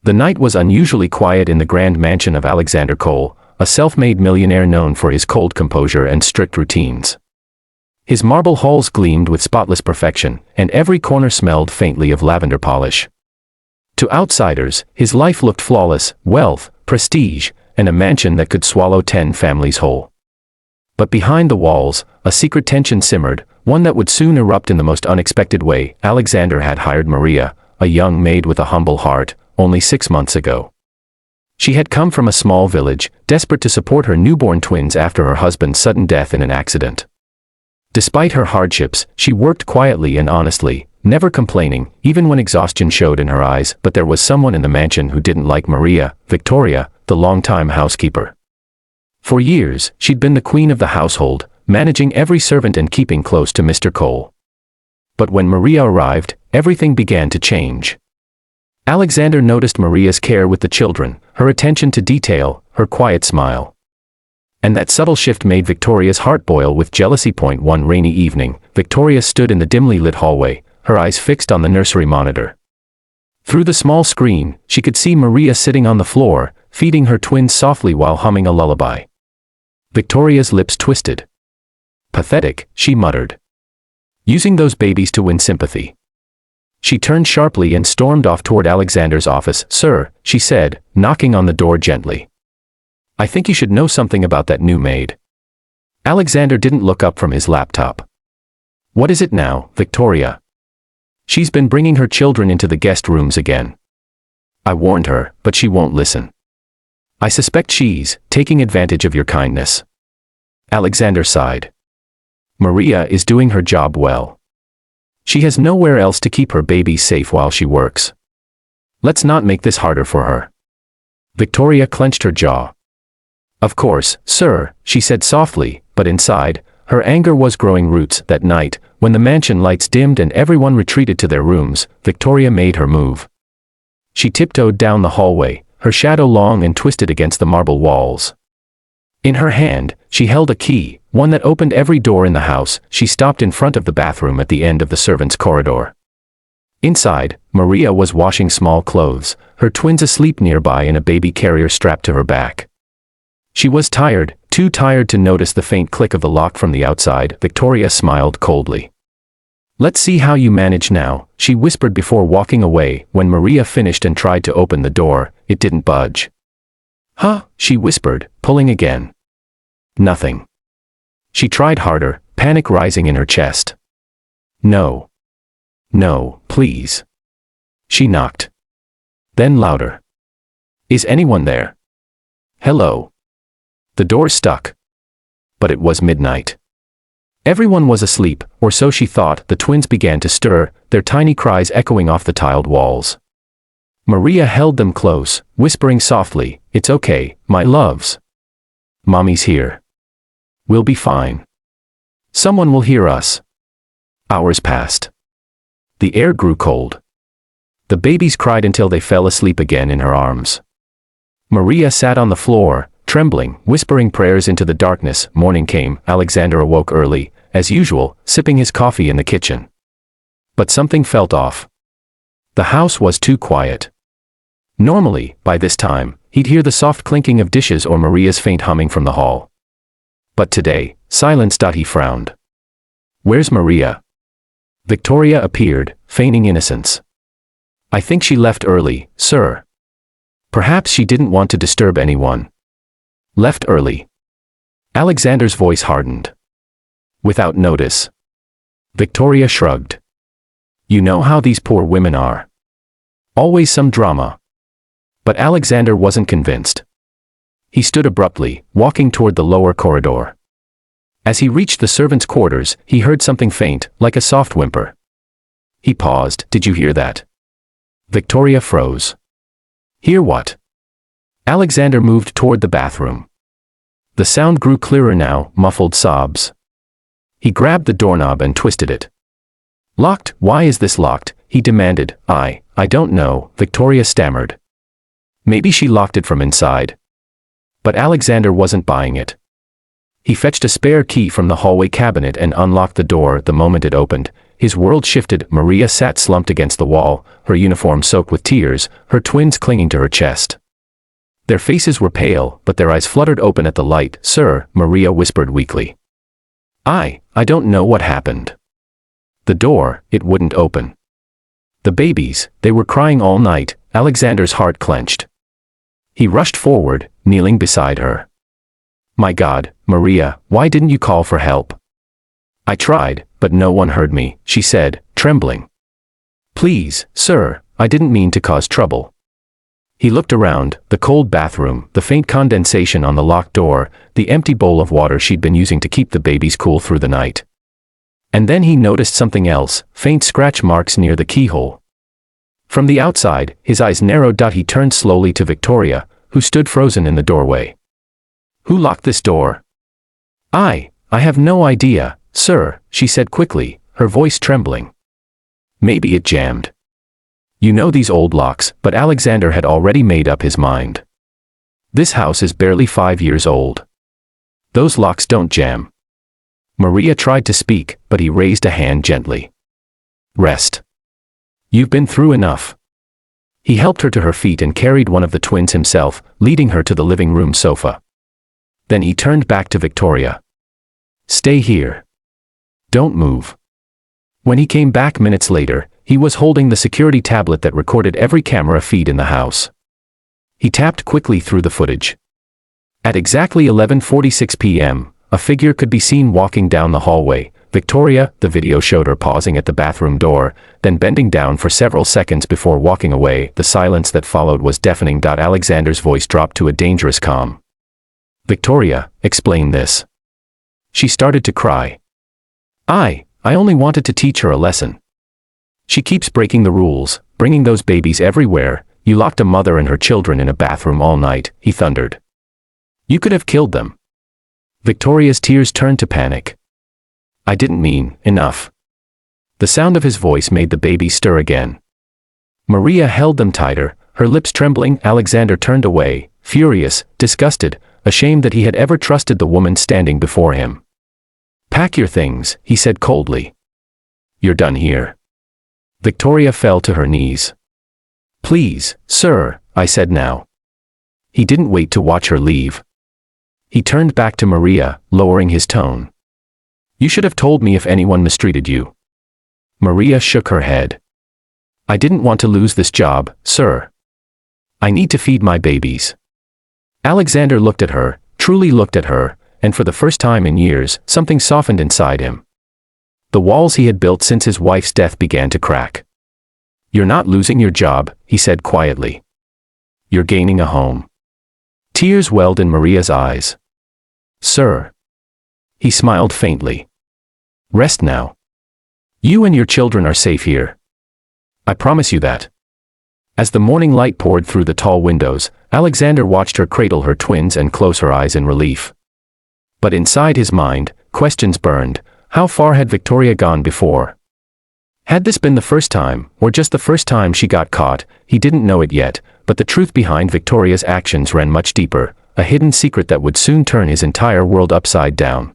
The night was unusually quiet in the grand mansion of Alexander Cole, a self-made millionaire known for his cold composure and strict routines. His marble halls gleamed with spotless perfection, and every corner smelled faintly of lavender polish. To outsiders, his life looked flawless: wealth, prestige, and a mansion that could swallow 10 families whole. But behind the walls, a secret tension simmered, one that would soon erupt in the most unexpected way. Alexander had hired Maria, a young maid with a humble heart, only 6 months ago. She had come from a small village, desperate to support her newborn twins after her husband's sudden death in an accident. Despite her hardships, she worked quietly and honestly, never complaining, even when exhaustion showed in her eyes. But there was someone in the mansion who didn't like Maria: Victoria, the longtime housekeeper. For years, she'd been the queen of the household, managing every servant and keeping close to Mr. Cole. But when Maria arrived, everything began to change. Alexander noticed Maria's care with the children, her attention to detail, her quiet smile. And that subtle shift made Victoria's heart boil with jealousy. One rainy evening, Victoria stood in the dimly lit hallway, her eyes fixed on the nursery monitor. Through the small screen, she could see Maria sitting on the floor, feeding her twins softly while humming a lullaby. Victoria's lips twisted. "Pathetic," she muttered. "Using those babies to win sympathy." She turned sharply and stormed off toward Alexander's office. "Sir," she said, knocking on the door gently. "I think you should know something about that new maid." Alexander didn't look up from his laptop. "What is it now, Victoria?" "She's been bringing her children into the guest rooms again. I warned her, but she won't listen. I suspect she's taking advantage of your kindness." Alexander sighed. "Maria is doing her job well. She has nowhere else to keep her babies safe while she works. Let's not make this harder for her." Victoria clenched her jaw. "Of course, sir," she said softly, but inside, her anger was growing roots. That night, when the mansion lights dimmed and everyone retreated to their rooms, Victoria made her move. She tiptoed down the hallway, her shadow long and twisted against the marble walls. In her hand, she held a key, one that opened every door in the house. She stopped in front of the bathroom at the end of the servants' corridor. Inside, Maria was washing small clothes, her twins asleep nearby in a baby carrier strapped to her back. She was tired, too tired to notice the faint click of the lock from the outside. Victoria smiled coldly. "Let's see how you manage now," she whispered before walking away. When Maria finished and tried to open the door, it didn't budge. "Huh?" she whispered, pulling again. Nothing. She tried harder, panic rising in her chest. "No. No, please." She knocked. Then louder. "Is anyone there? Hello?" The door stuck. But it was midnight. Everyone was asleep, or so she thought. The twins began to stir, their tiny cries echoing off the tiled walls. Maria held them close, whispering softly, "It's okay, my loves. Mommy's here. We'll be fine. Someone will hear us." Hours passed. The air grew cold. The babies cried until they fell asleep again in her arms. Maria sat on the floor, trembling, whispering prayers into the darkness. Morning came. Alexander awoke early, as usual, sipping his coffee in the kitchen. But something felt off. The house was too quiet. Normally, by this time, he'd hear the soft clinking of dishes or Maria's faint humming from the hall. But today, silence. He frowned. "Where's Maria?" Victoria appeared, feigning innocence. "I think she left early, sir." Perhaps she didn't want to disturb anyone. "Left early?" Alexander's voice hardened. "Without notice?" Victoria shrugged. "You know how these poor women are. Always some drama." But Alexander wasn't convinced. He stood abruptly, walking toward the lower corridor. As he reached the servants' quarters, he heard something faint, like a soft whimper. He paused. "Did you hear that?" Victoria froze. "Hear what?" Alexander moved toward the bathroom. The sound grew clearer now, muffled sobs. He grabbed the doorknob and twisted it. "Locked? Why is this locked?" he demanded. I don't know," Victoria stammered. "Maybe she locked it from inside." But Alexander wasn't buying it. He fetched a spare key from the hallway cabinet and unlocked the door. The moment it opened, his world shifted. Maria sat slumped against the wall, her uniform soaked with tears, her twins clinging to her chest. Their faces were pale, but their eyes fluttered open at the light. "Sir," Maria whispered weakly. I don't know what happened. The door, it wouldn't open. The babies, they were crying all night." Alexander's heart clenched. He rushed forward, kneeling beside her. "My God, Maria, why didn't you call for help?" "I tried, but no one heard me," she said, trembling. "Please, sir, I didn't mean to cause trouble." He looked around, the cold bathroom, the faint condensation on the locked door, the empty bowl of water she'd been using to keep the babies cool through the night. And then he noticed something else, faint scratch marks near the keyhole. From the outside, his eyes narrowed. He turned slowly to Victoria, who stood frozen in the doorway. "Who locked this door?" I have no idea, sir," she said quickly, her voice trembling. "Maybe it jammed. You know these old locks," but Alexander had already made up his mind. "This house is barely 5 years old. Those locks don't jam." Maria tried to speak, but he raised a hand gently. "Rest. You've been through enough." He helped her to her feet and carried one of the twins himself, leading her to the living room sofa. Then he turned back to Victoria. "Stay here. Don't move." When he came back minutes later, he was holding the security tablet that recorded every camera feed in the house. He tapped quickly through the footage. At exactly 11:46 p.m., a figure could be seen walking down the hallway. Victoria, the video showed her pausing at the bathroom door, then bending down for several seconds before walking away. The silence that followed was deafening. Alexander's voice dropped to a dangerous calm. "Victoria, explain this." She started to cry. I only wanted to teach her a lesson. She keeps breaking the rules, bringing those babies everywhere. You locked a mother and her children in a bathroom all night," he thundered. "You could have killed them." Victoria's tears turned to panic. "I didn't mean, enough." The sound of his voice made the babies stir again. Maria held them tighter, her lips trembling. Alexander turned away, furious, disgusted, ashamed that he had ever trusted the woman standing before him. "Pack your things," he said coldly. "You're done here." Victoria fell to her knees. "Please, sir," I said now. He didn't wait to watch her leave. He turned back to Maria, lowering his tone. "You should have told me if anyone mistreated you." Maria shook her head. "I didn't want to lose this job, sir. I need to feed my babies." Alexander looked at her, truly looked at her, and for the first time in years, something softened inside him. The walls he had built since his wife's death began to crack. "You're not losing your job," he said quietly. "You're gaining a home." Tears welled in Maria's eyes. "Sir." He smiled faintly. "Rest now. You and your children are safe here. I promise you that." As the morning light poured through the tall windows, Alexander watched her cradle her twins and close her eyes in relief. But inside his mind, questions burned. How far had Victoria gone before? Had this been the first time, or just the first time she got caught? He didn't know it yet, but the truth behind Victoria's actions ran much deeper, a hidden secret that would soon turn his entire world upside down.